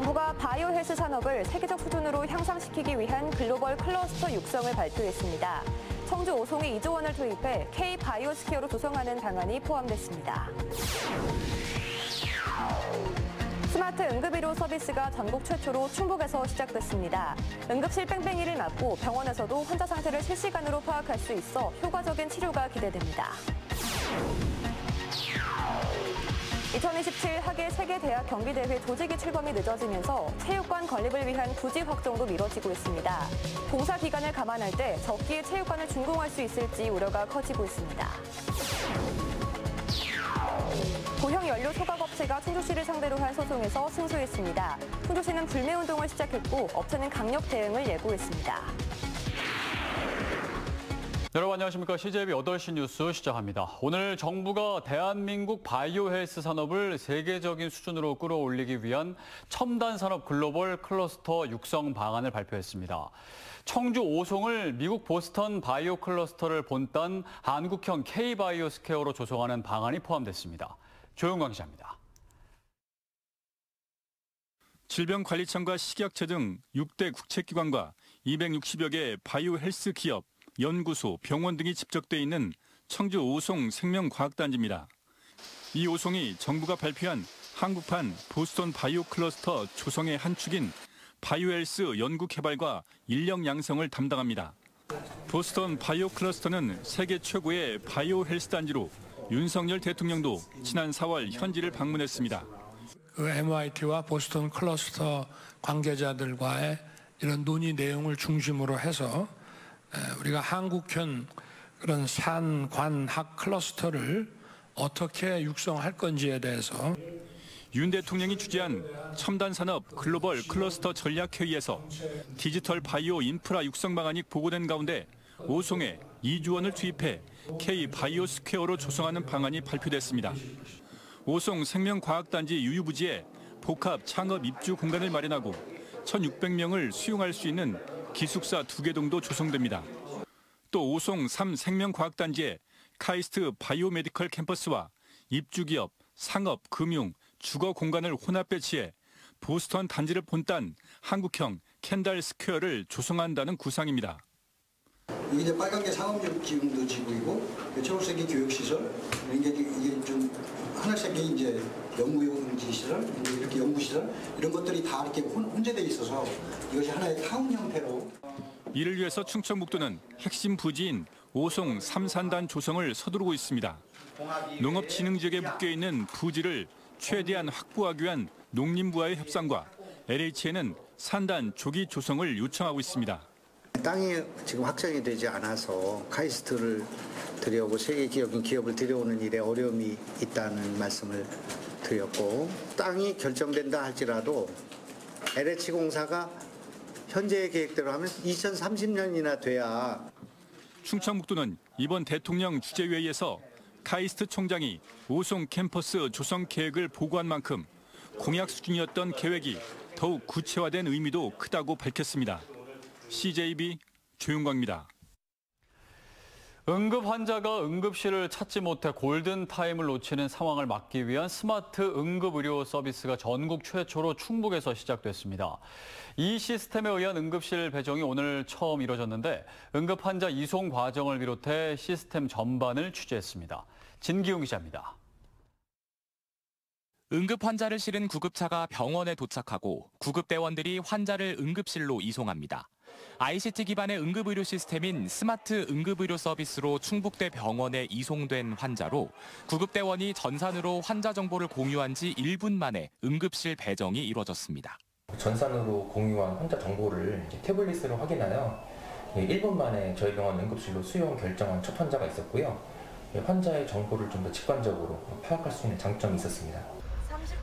정부가 바이오 헬스 산업을 세계적 수준으로 향상시키기 위한 글로벌 클러스터 육성을 발표했습니다. 청주 오송에 2조 원을 투입해 K-바이오스퀘어로 조성하는 방안이 포함됐습니다. 스마트 응급의료 서비스가 전국 최초로 충북에서 시작됐습니다. 응급실 뺑뺑이를 막고 병원에서도 환자 상태를 실시간으로 파악할 수 있어 효과적인 치료가 기대됩니다. 2027 하계 세계대학 경기대회 조직이 출범이 늦어지면서 체육관 건립을 위한 부지 확정도 미뤄지고 있습니다. 공사 기간을 감안할 때 적기에 체육관을 준공할 수 있을지 우려가 커지고 있습니다. 고형 연료 소각업체가 충주시를 상대로 한 소송에서 승소했습니다. 충주시는 불매운동을 시작했고 업체는 강력 대응을 예고했습니다. 여러분 안녕하십니까. CJB 8시 뉴스 시작합니다. 오늘 정부가 대한민국 바이오 헬스 산업을 세계적인 수준으로 끌어올리기 위한 첨단 산업 글로벌 클러스터 육성 방안을 발표했습니다. 청주 오송을 미국 보스턴 바이오 클러스터를 본딴 한국형 K-바이오스퀘어로 조성하는 방안이 포함됐습니다. 조용광 기자입니다. 질병관리청과 식약처 등 6대 국책기관과 260여 개 바이오 헬스 기업, 연구소, 병원 등이 집적돼 있는 청주 오송 생명과학단지입니다. 이 오송이 정부가 발표한 한국판 보스턴 바이오 클러스터 조성의 한 축인 바이오헬스 연구 개발과 인력 양성을 담당합니다. 보스턴 바이오 클러스터는 세계 최고의 바이오 헬스 단지로 윤석열 대통령도 지난 4월 현지를 방문했습니다. MIT와 보스턴 클러스터 관계자들과의 이런 논의 내용을 중심으로 해서 우리가 한국형 그런 산관학 클러스터를 어떻게 육성할 건지에 대해서 윤 대통령이 주재한 첨단산업 글로벌 클러스터 전략회의에서 디지털 바이오 인프라 육성 방안이 보고된 가운데 오송에 2조 원을 투입해 K-바이오스퀘어로 조성하는 방안이 발표됐습니다. 오송 생명과학단지 유유부지에 복합 창업 입주 공간을 마련하고 1,600명을 수용할 수 있는 기숙사 2개 동도 조성됩니다. 또 오송 3생명과학단지에 카이스트 바이오메디컬 캠퍼스와 입주기업, 상업, 금융, 주거 공간을 혼합 배치해 보스턴 단지를 본딴 한국형 켄달 스퀘어를 조성한다는 구상입니다. 이게 빨간 게 상업적 기능도 지구이고 초록색이 교육시설, 이게 좀 하늘색이 이제 연구용지 시설, 이렇게 연구시설 이런 것들이 다 이렇게 혼재돼 있어서 이것이 하나의 타운 형태로. 이를 위해서 충청북도는 핵심 부지인 오송 3산단 조성을 서두르고 있습니다. 농업진흥 지역에 묶여 있는 부지를 최대한 확보하기 위한 농림부와의 협상과 LH에는 산단 조기 조성을 요청하고 있습니다. 땅이 지금 확정이 되지 않아서 카이스트를 들여오고 세계 기업인 기업을 들여오는 일에 어려움이 있다는 말씀을 드렸고 땅이 결정된다 할지라도 LH공사가 현재의 계획대로 하면 2030년이나 돼야. 충청북도는 이번 대통령 주재회의에서 카이스트 총장이 오송 캠퍼스 조성 계획을 보고한 만큼 공약 수준이었던 계획이 더욱 구체화된 의미도 크다고 밝혔습니다. CJB 조용광입니다. 응급 환자가 응급실을 찾지 못해 골든타임을 놓치는 상황을 막기 위한 스마트 응급의료 서비스가 전국 최초로 충북에서 시작됐습니다. 이 시스템에 의한 응급실 배정이 오늘 처음 이뤄졌는데 응급 환자 이송 과정을 비롯해 시스템 전반을 취재했습니다. 진기웅 기자입니다. 응급 환자를 실은 구급차가 병원에 도착하고 구급대원들이 환자를 응급실로 이송합니다. ICT 기반의 응급의료 시스템인 스마트 응급의료 서비스로 충북대 병원에 이송된 환자로 구급대원이 전산으로 환자 정보를 공유한 지 1분 만에 응급실 배정이 이루어졌습니다. 전산으로 공유한 환자 정보를 태블릿으로 확인하여 1분 만에 저희 병원 응급실로 수용 결정한 첫 환자가 있었고요. 환자의 정보를 좀 더 직관적으로 파악할 수 있는 장점이 있었습니다.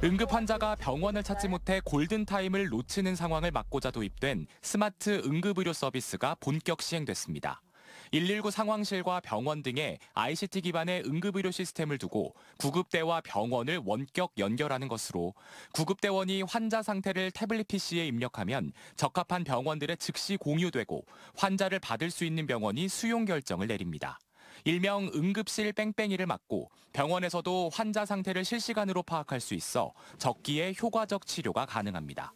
응급 환자가 병원을 찾지 못해 골든타임을 놓치는 상황을 막고자 도입된 스마트 응급의료 서비스가 본격 시행됐습니다. 119 상황실과 병원 등에 ICT 기반의 응급의료 시스템을 두고 구급대와 병원을 원격 연결하는 것으로 구급대원이 환자 상태를 태블릿 PC에 입력하면 적합한 병원들에 즉시 공유되고 환자를 받을 수 있는 병원이 수용 결정을 내립니다. 일명 응급실 뺑뺑이를 막고 병원에서도 환자 상태를 실시간으로 파악할 수 있어 적기에 효과적 치료가 가능합니다.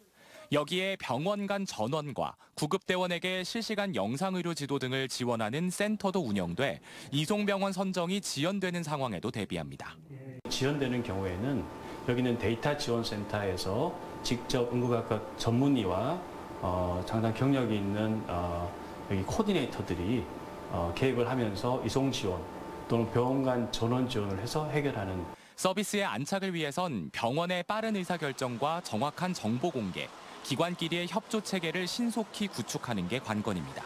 여기에 병원 간 전원과 구급대원에게 실시간 영상의료 지도 등을 지원하는 센터도 운영돼 이송병원 선정이 지연되는 상황에도 대비합니다. 지연되는 경우에는 여기는 데이터 지원센터에서 직접 응급의학과 전문의와 상당 경력이 있는 여기 코디네이터들이 개입을 하면서 이송 지원 또는 병원 간 전원 지원을 해서 해결하는 서비스의 안착을 위해선 병원의 빠른 의사결정과 정확한 정보 공개, 기관끼리의 협조 체계를 신속히 구축하는 게 관건입니다.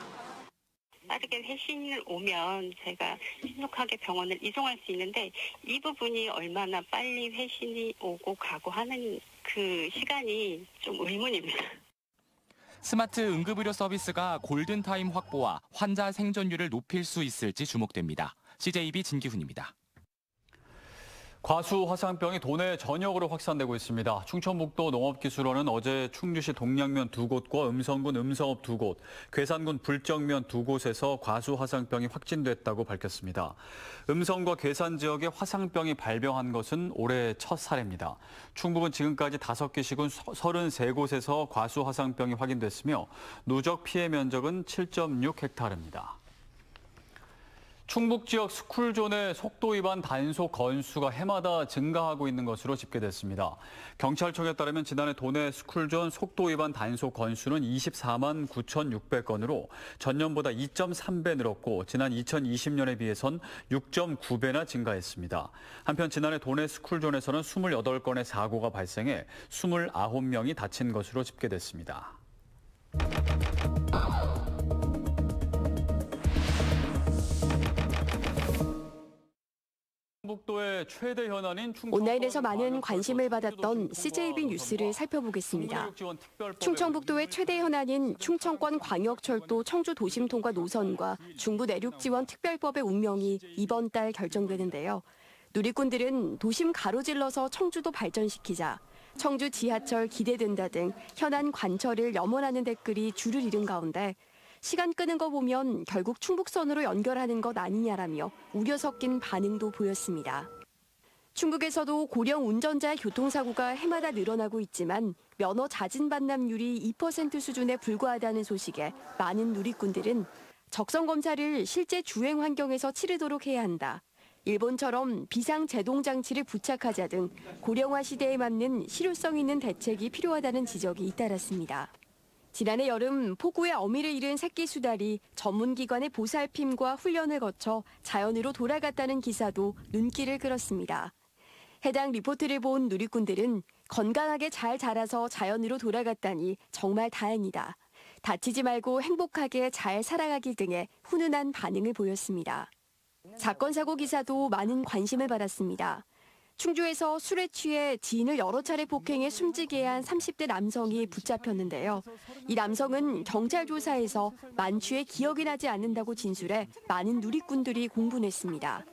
빠르게 회신을 오면 저희가 신속하게 병원을 이송할 수 있는데 이 부분이 얼마나 빨리 회신이 오고 가고 하는 그 시간이 좀 의문입니다. 스마트 응급의료 서비스가 골든타임 확보와 환자 생존율을 높일 수 있을지 주목됩니다. CJB 진기훈입니다. 과수 화상병이 도내 전역으로 확산되고 있습니다. 충청북도 농업기술원은 어제 충주시 동량면 2곳과 음성군 음성읍 2곳, 괴산군 불정면 2곳에서 과수 화상병이 확진됐다고 밝혔습니다. 음성과 괴산 지역에 화상병이 발병한 것은 올해 첫 사례입니다. 충북은 지금까지 5개 시군 33곳에서 과수 화상병이 확인됐으며 누적 피해 면적은 7.6헥타르입니다. 충북 지역 스쿨존의 속도 위반 단속 건수가 해마다 증가하고 있는 것으로 집계됐습니다. 경찰청에 따르면 지난해 도내 스쿨존 속도 위반 단속 건수는 24만 9,600건으로 전년보다 2.3배 늘었고 지난 2020년에 비해선 6.9배나 증가했습니다. 한편 지난해 도내 스쿨존에서는 28건의 사고가 발생해 29명이 다친 것으로 집계됐습니다. 충북도의 최대 현안인 온라인에서 많은 관심을 받았던 CJB 뉴스를 살펴보겠습니다. 충청북도의 최대 현안인 충청권 광역철도 청주 도심 통과 노선과 중부 내륙 지원 특별법의 운명이 이번 달 결정되는데요. 누리꾼들은 도심 가로질러서 청주도 발전시키자, 청주 지하철 기대된다 등 현안 관철을 염원하는 댓글이 줄을 이룬 가운데 시간 끄는 거 보면 결국 충북선으로 연결하는 것 아니냐라며 우려 섞인 반응도 보였습니다. 충북에서도 고령 운전자의 교통사고가 해마다 늘어나고 있지만 면허 자진 반납률이 2% 수준에 불과하다는 소식에 많은 누리꾼들은 적성검사를 실제 주행 환경에서 치르도록 해야 한다. 일본처럼 비상제동장치를 부착하자 등 고령화 시대에 맞는 실효성 있는 대책이 필요하다는 지적이 잇따랐습니다. 지난해 여름 폭우에 어미를 잃은 새끼 수달이 전문기관의 보살핌과 훈련을 거쳐 자연으로 돌아갔다는 기사도 눈길을 끌었습니다. 해당 리포트를 본 누리꾼들은 건강하게 잘 자라서 자연으로 돌아갔다니 정말 다행이다. 다치지 말고 행복하게 잘 살아가길 등의 훈훈한 반응을 보였습니다. 사건 사고 기사도 많은 관심을 받았습니다. 충주에서 술에 취해 지인을 여러 차례 폭행해 숨지게 한 30대 남성이 붙잡혔는데요. 이 남성은 경찰 조사에서 만취해 기억이 나지 않는다고 진술해 많은 누리꾼들이 공분했습니다.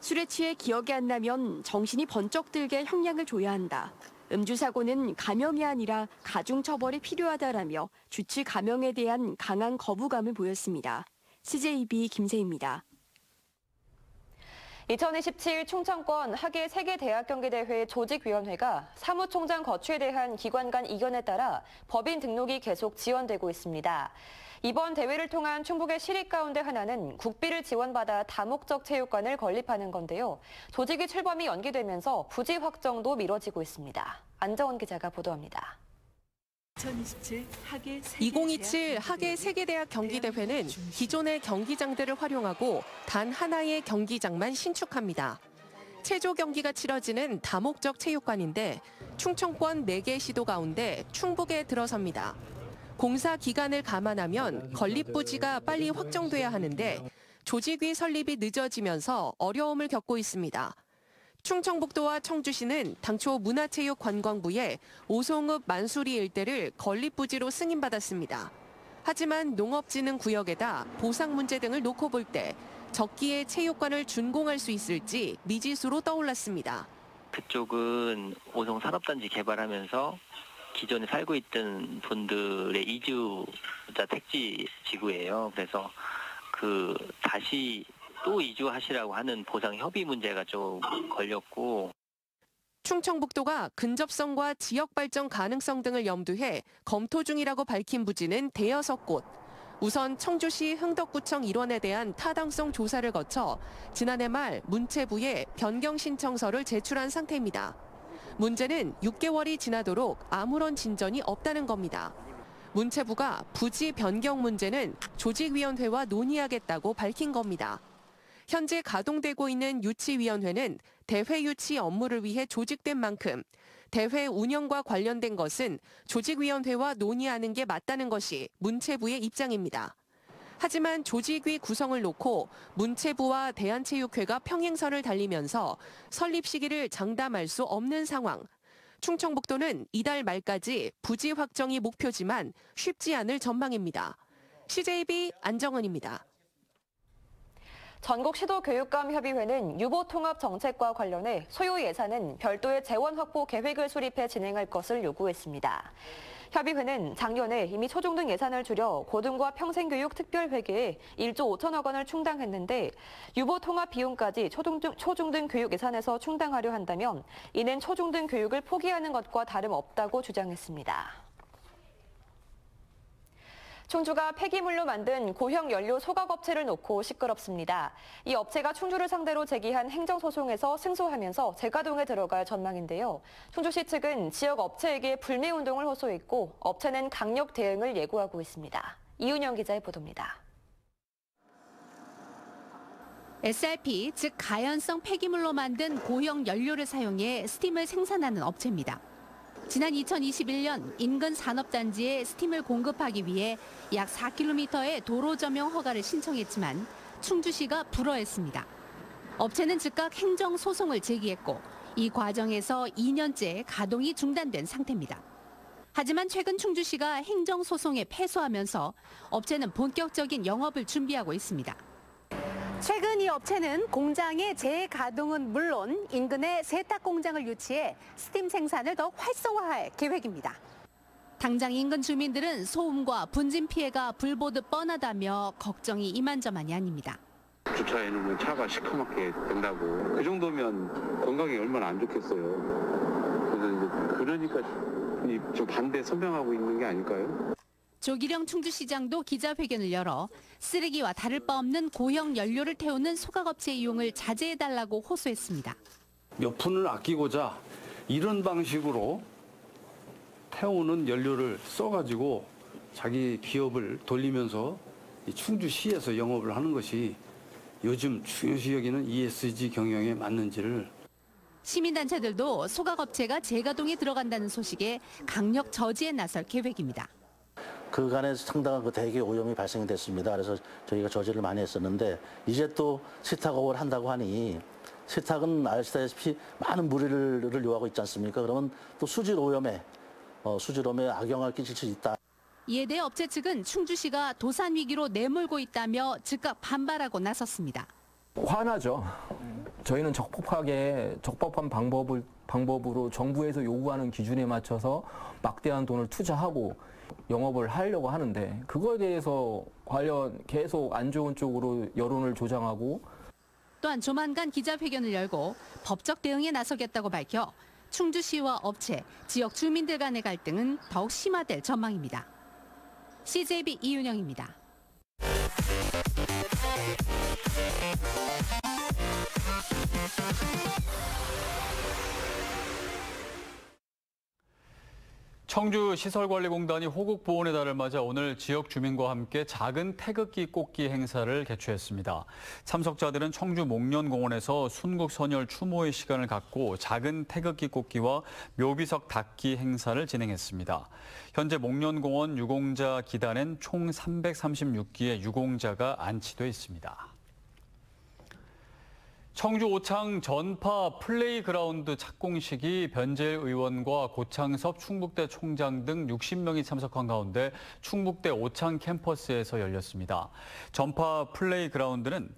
술에 취해 기억이 안 나면 정신이 번쩍 들게 형량을 줘야 한다. 음주 사고는 감형이 아니라 가중처벌이 필요하다라며 주치 감형에 대한 강한 거부감을 보였습니다. CJB 김세희입니다. 2027 충청권 학예 세계대학 경기대회 조직위원회가 사무총장 거취에 대한 기관 간 이견에 따라 법인 등록이 계속 지연되고 있습니다. 이번 대회를 통한 충북의 실익 가운데 하나는 국비를 지원받아 다목적 체육관을 건립하는 건데요. 조직위 출범이 연기되면서 부지 확정도 미뤄지고 있습니다. 안정원 기자가 보도합니다. 2027 학예 세계대학 경기대회는 기존의 경기장들을 활용하고 단 하나의 경기장만 신축합니다. 체조 경기가 치러지는 다목적 체육관인데 충청권 4개 시도 가운데 충북에 들어섭니다. 공사 기간을 감안하면 건립 부지가 빨리 확정돼야 하는데 조직위 설립이 늦어지면서 어려움을 겪고 있습니다. 충청북도와 청주시는 당초 문화체육관광부에 오송읍 만수리 일대를 건립부지로 승인받았습니다. 하지만 농업진흥구역에다 보상 문제 등을 놓고 볼 때 적기에 체육관을 준공할 수 있을지 미지수로 떠올랐습니다. 그쪽은 오송 산업단지 개발하면서 기존에 살고 있던 분들의 이주자 택지 지구예요. 그래서 다시 또 이주하시라고 하는 보상 협의 문제가 좀 걸렸고. 충청북도가 근접성과 지역 발전 가능성 등을 염두해 검토 중이라고 밝힌 부지는 대여섯 곳. 우선 청주시 흥덕구청 일원에 대한 타당성 조사를 거쳐 지난해 말 문체부에 변경 신청서를 제출한 상태입니다. 문제는 6개월이 지나도록 아무런 진전이 없다는 겁니다. 문체부가 부지 변경 문제는 조직위원회와 논의하겠다고 밝힌 겁니다. 현재 가동되고 있는 유치위원회는 대회 유치 업무를 위해 조직된 만큼 대회 운영과 관련된 것은 조직위원회와 논의하는 게 맞다는 것이 문체부의 입장입니다. 하지만 조직위 구성을 놓고 문체부와 대한체육회가 평행선을 달리면서 설립 시기를 장담할 수 없는 상황. 충청북도는 이달 말까지 부지 확정이 목표지만 쉽지 않을 전망입니다. CJB 안정은입니다. 전국시도교육감협의회는 유보통합정책과 관련해 소요 예산은 별도의 재원 확보 계획을 수립해 진행할 것을 요구했습니다. 협의회는 작년에 이미 초중등 예산을 줄여 고등과 평생교육 특별회계에 1조 5천억 원을 충당했는데 유보통합 비용까지 초중등 교육 예산에서 충당하려 한다면 이는 초중등 교육을 포기하는 것과 다름없다고 주장했습니다. 충주가 폐기물로 만든 고형 연료 소각업체를 놓고 시끄럽습니다. 이 업체가 충주를 상대로 제기한 행정소송에서 승소하면서 재가동에 들어갈 전망인데요. 충주시 측은 지역 업체에게 불매운동을 호소했고 업체는 강력 대응을 예고하고 있습니다. 이은영 기자의 보도입니다. SRP, 즉 가연성 폐기물로 만든 고형 연료를 사용해 스팀을 생산하는 업체입니다. 지난 2021년 인근 산업단지에 스팀을 공급하기 위해 약 4km의 도로 점용 허가를 신청했지만 충주시가 불허했습니다. 업체는 즉각 행정소송을 제기했고 이 과정에서 2년째 가동이 중단된 상태입니다. 하지만 최근 충주시가 행정소송에 패소하면서 업체는 본격적인 영업을 준비하고 있습니다. 최근 이 업체는 공장의 재가동은 물론 인근에 세탁 공장을 유치해 스팀 생산을 더욱 활성화할 계획입니다. 당장 인근 주민들은 소음과 분진 피해가 불보듯 뻔하다며 걱정이 이만저만이 아닙니다. 주차해놓으면 차가 시커멓게 된다고. 그 정도면 건강에 얼마나 안 좋겠어요. 그러니까 좀 반대 선명하고 있는 게 아닐까요? 조기령 충주시장도 기자회견을 열어 쓰레기와 다를 바 없는 고형 연료를 태우는 소각업체 이용을 자제해달라고 호소했습니다. 몇 푼을 아끼고자 이런 방식으로 태우는 연료를 써가지고 자기 기업을 돌리면서 충주시에서 영업을 하는 것이 요즘 충주시 여기는 ESG 경영에 맞는지를. 시민단체들도 소각업체가 재가동에 들어간다는 소식에 강력 저지에 나설 계획입니다. 그간에 상당한 대기 오염이 발생됐습니다. 그래서 저희가 저지를 많이 했었는데 이제 또 세탁업을 한다고 하니 세탁은 아시다시피 많은 무리를 요하고 있지 않습니까? 그러면 또 수질 오염에 악영향을 끼칠 수 있다. 이에 대해 업체 측은 충주시가 도산 위기로 내몰고 있다며 즉각 반발하고 나섰습니다. 화나죠. 저희는 적법한 방법으로 정부에서 요구하는 기준에 맞춰서 막대한 돈을 투자하고 영업을 하려고 하는데 그거에 대해서 관련 계속 안 좋은 쪽으로 여론을 조장하고 또한 조만간 기자회견을 열고 법적 대응에 나서겠다고 밝혀 충주시와 업체, 지역 주민들 간의 갈등은 더욱 심화될 전망입니다. CJB 이윤영입니다. 청주시설관리공단이 호국보훈의 달을 맞아 오늘 지역 주민과 함께 작은 태극기 꽂기 행사를 개최했습니다. 참석자들은 청주 목련공원에서 순국선열 추모의 시간을 갖고 작은 태극기 꽂기와 묘비석 닦기 행사를 진행했습니다. 현재 목련공원 유공자 기단엔 총 336기의 유공자가 안치돼 있습니다. 청주 오창 전파 플레이그라운드 착공식이 변재일 의원과 고창섭 충북대 총장 등 60명이 참석한 가운데 충북대 오창 캠퍼스에서 열렸습니다. 전파 플레이그라운드는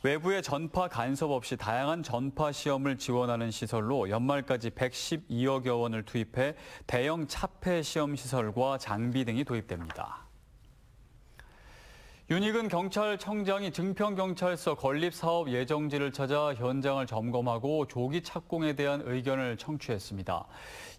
외부의 전파 간섭 없이 다양한 전파 시험을 지원하는 시설로 연말까지 112억여 원을 투입해 대형 차폐 시험 시설과 장비 등이 도입됩니다. 윤익은 경찰청장이 증평경찰서 건립사업 예정지를 찾아 현장을 점검하고 조기 착공에 대한 의견을 청취했습니다.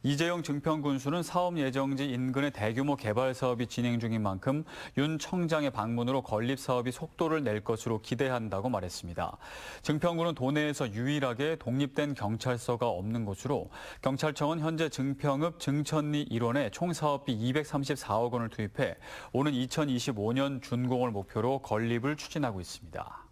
이재용 증평군수는 사업 예정지 인근의 대규모 개발 사업이 진행 중인 만큼 윤 청장의 방문으로 건립사업이 속도를 낼 것으로 기대한다고 말했습니다. 증평군은 도내에서 유일하게 독립된 경찰서가 없는 곳으로 경찰청은 현재 증평읍 증천리 일원에 총 사업비 234억 원을 투입해 오는 2025년 준공을 목표로 건립을 추진하고 있습니다.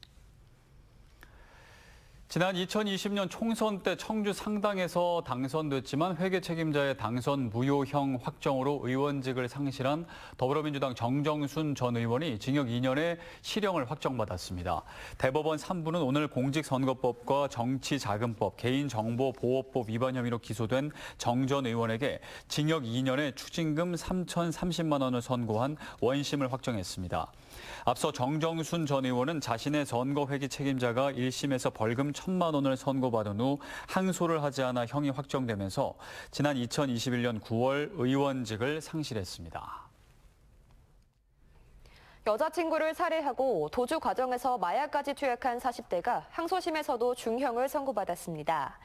지난 2020년 총선 때 청주 상당에서 당선됐지만 회계 책임자의 당선 무효형 확정으로 의원직을 상실한 더불어민주당 정정순 전 의원이 징역 2년의 실형을 확정받았습니다. 대법원 3부는 오늘 공직선거법과 정치자금법, 개인정보보호법 위반 혐의로 기소된 정 전 의원에게 징역 2년에 추징금 3,030만 원을 선고한 원심을 확정했습니다. 앞서 정정순 전 의원은 자신의 선거회기 책임자가 1심에서 벌금 1,000만 원을 선고받은 후 항소를 하지 않아 형이 확정되면서 지난 2021년 9월 의원직을 상실했습니다. 여자친구를 살해하고 도주 과정에서 마약까지 투약한 40대가 항소심에서도 중형을 선고받았습니다.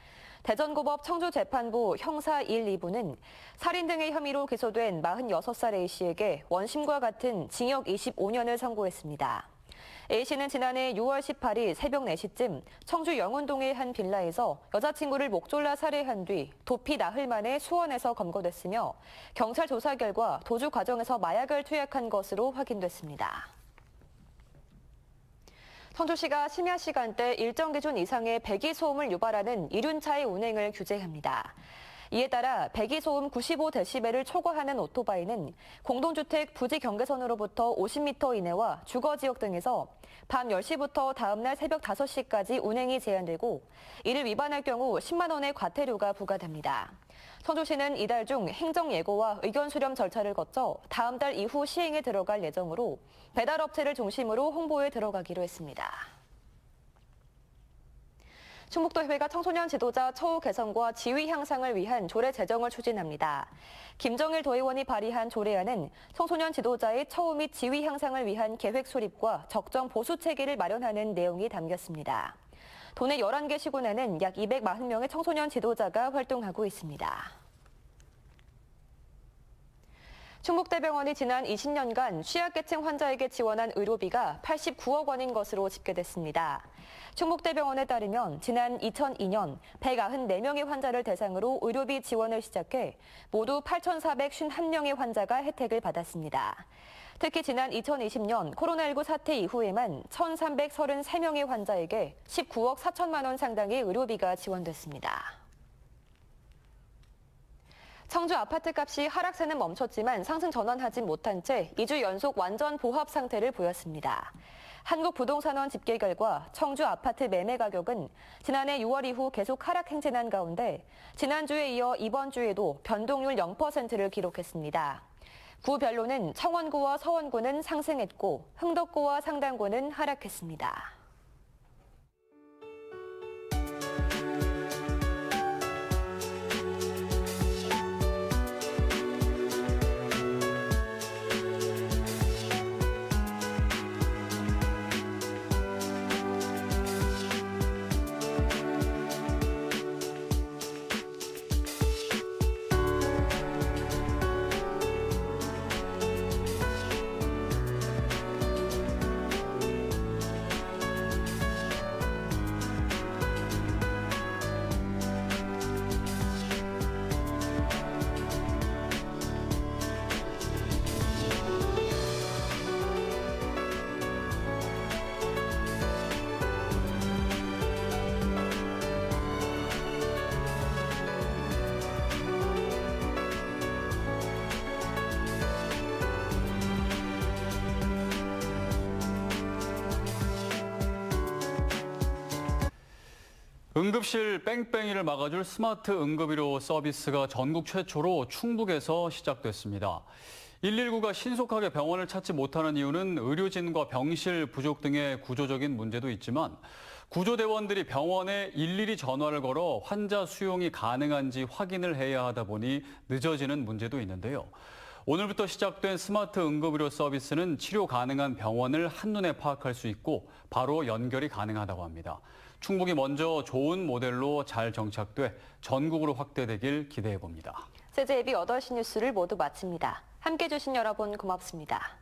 대전고법 청주재판부 형사 1, 2부는 살인 등의 혐의로 기소된 46살 A씨에게 원심과 같은 징역 25년을 선고했습니다. A씨는 지난해 6월 18일 새벽 4시쯤 청주 영운동의 한 빌라에서 여자친구를 목졸라 살해한 뒤 도피 나흘 만에 수원에서 검거됐으며 경찰 조사 결과 도주 과정에서 마약을 투약한 것으로 확인됐습니다. 청주시가 심야 시간대 일정 기준 이상의 배기소음을 유발하는 이륜차의 운행을 규제합니다. 이에 따라 배기소음 95dB를 초과하는 오토바이는 공동주택 부지 경계선으로부터 50m 이내와 주거지역 등에서 밤 10시부터 다음날 새벽 5시까지 운행이 제한되고 이를 위반할 경우 10만 원의 과태료가 부과됩니다. 청주시는 이달 중 행정예고와 의견 수렴 절차를 거쳐 다음 달 이후 시행에 들어갈 예정으로 배달업체를 중심으로 홍보에 들어가기로 했습니다. 충북도의회가 청소년 지도자 처우 개선과 지위 향상을 위한 조례 제정을 추진합니다. 김정일 도의원이 발의한 조례안은 청소년 지도자의 처우 및 지위 향상을 위한 계획 수립과 적정 보수 체계를 마련하는 내용이 담겼습니다. 도내 11개 시군에는 약 240명의 청소년 지도자가 활동하고 있습니다. 충북대병원이 지난 20년간 취약계층 환자에게 지원한 의료비가 89억 원인 것으로 집계됐습니다. 충북대병원에 따르면 지난 2002년 194명의 환자를 대상으로 의료비 지원을 시작해 모두 8,451명의 환자가 혜택을 받았습니다. 특히 지난 2020년 코로나19 사태 이후에만 1,333명의 환자에게 19억 4천만 원 상당의 의료비가 지원됐습니다. 청주 아파트값이 하락세는 멈췄지만 상승 전환하지 못한 채 2주 연속 완전 보합 상태를 보였습니다. 한국부동산원 집계 결과 청주 아파트 매매 가격은 지난해 6월 이후 계속 하락 행진한 가운데 지난주에 이어 이번 주에도 변동률 0%를 기록했습니다. 구별로는 청원구와 서원구는 상승했고 흥덕구와 상당구는 하락했습니다. 응급실 뺑뺑이를 막아줄 스마트 응급의료 서비스가 전국 최초로 충북에서 시작됐습니다. 119가 신속하게 병원을 찾지 못하는 이유는 의료진과 병실 부족 등의 구조적인 문제도 있지만 구조대원들이 병원에 일일이 전화를 걸어 환자 수용이 가능한지 확인을 해야 하다 보니 늦어지는 문제도 있는데요. 오늘부터 시작된 스마트 응급의료 서비스는 치료 가능한 병원을 한눈에 파악할 수 있고 바로 연결이 가능하다고 합니다. 충북이 먼저 좋은 모델로 잘 정착돼 전국으로 확대되길 기대해 봅니다. CJB 8시 뉴스를 모두 마칩니다. 함께해 주신 여러분 고맙습니다.